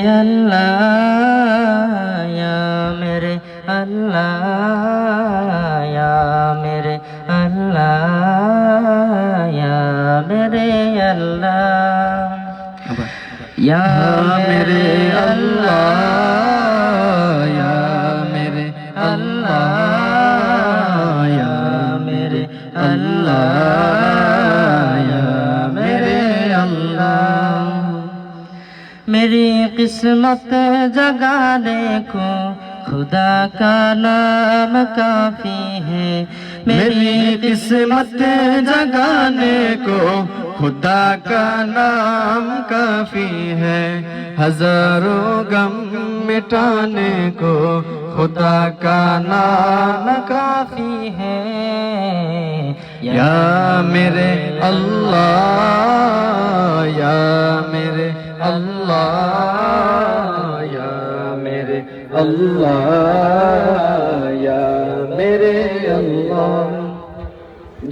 अल्लाह या मेरे अल्लाह या मेरे अल्लाह या मेरे अल्लाह या मेरे अल्लाह या मेरे अल्लाह या मेरे अल्लाह या मेरे अल्लाह मेरी किस्मत जगाने को खुदा का नाम काफी है मेरी किस्मत जगाने को खुदा का नाम काफी है हजारों गम मिटाने को खुदा का नाम काफी है या मेरे अल्लाह या मेरे अल्लाह या मेरे अल्लाह या मेरे अल्लाह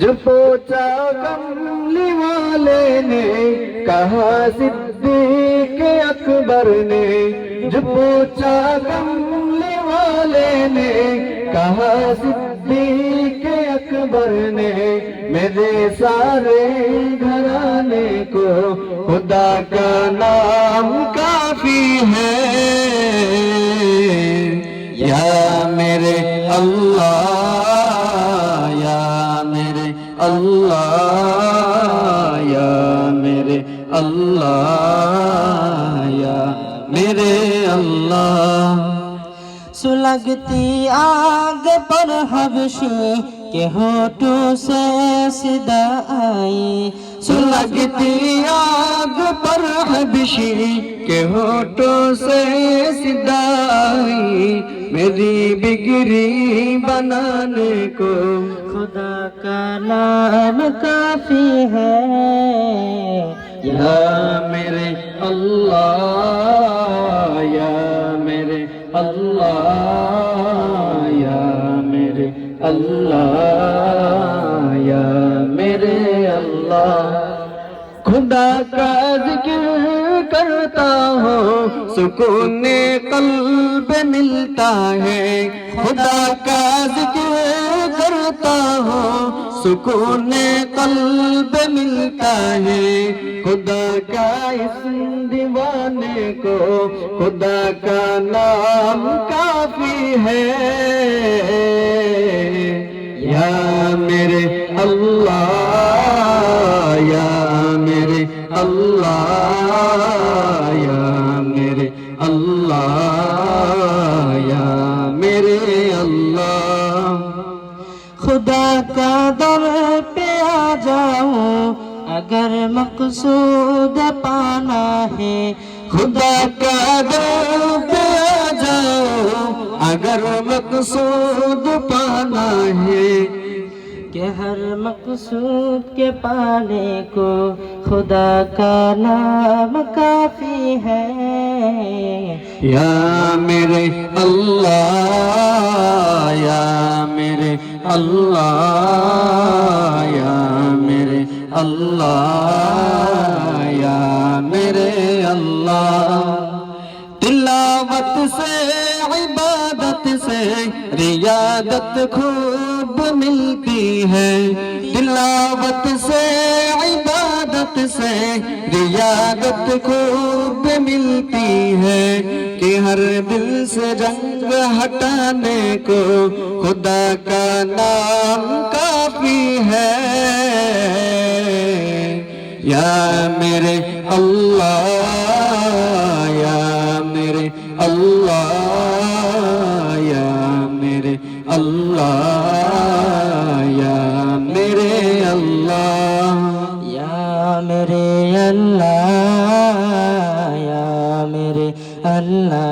जो पूछा कमली वाले ने कहा सिद्दीक अकबर ने जो पूछा कमली वाले ने कहा सिद्दीक अकबर ने मेरे सारे घराने को खुदा का नाम काफी है या मेरे अल्लाह या मेरे अल्लाह या मेरे अल्लाह या मेरे अल्लाह सुलगती आग पर हबशी के होठों से सदा आई सुलगती आग पर हबशी के होठों से सदा आई मेरी बिगड़ी बनाने को खुदा का नाम काफी है या मेरे अल्लाह या मेरे अल्लाह या मेरे अल्लाह या मेरे अल्लाह खुदा का जिक्र करता हो सुकून क़ल्ब मिलता है खुदा का जिक्र करता हो सुकून क़ल्ब मिलता है खुदा का इस दीवाने को खुदा का नाम काफी है या मेरे अल्लाह या मेरे अल्लाह या मेरे अल्लाह या मेरे अल्लाह खुदा का दर पे आ जाऊं अगर मकसूद पाना है खुदा का दर पे आ जाऊं अगर मकसूद पाना है کہ ہر مقصود کے پانے کو خدا کا نام کافی ہے یا میرے اللہ یا میرے اللہ یا میرے اللہ یا میرے اللہ تلاوت سے عبادت سے ریاضت خوب ملتی ہے تلاوت سے عبادت سے ریاضت خوب ملتی ہے کہ ہر دل سے جنگ ہٹانے کو خدا کا نام کافی ہے یا میرے اللہ یا میرے اللہ یا میرے اللہ یا میرے اللہ یا میرے اللہ یا میرے اللہ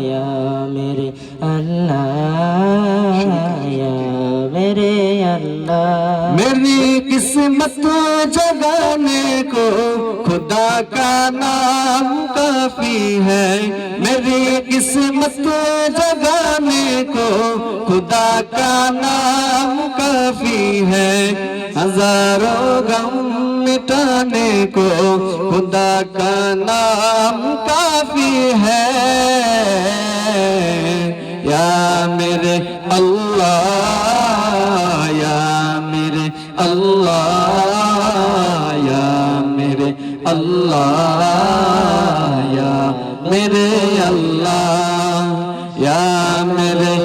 یا میرے اللہ یا میرے اللہ میری قسمت جگانے کو خدا کا نام کافی ہے میری قسمت किस्मत जगाने को खुदा का नाम काफी है हजारों गम मिटाने को खुदा का नाम काफी है या मेरे अल्लाह या मेरे अल्लाह या मेरे अल्लाह या मेरे अल्लाह या मेरे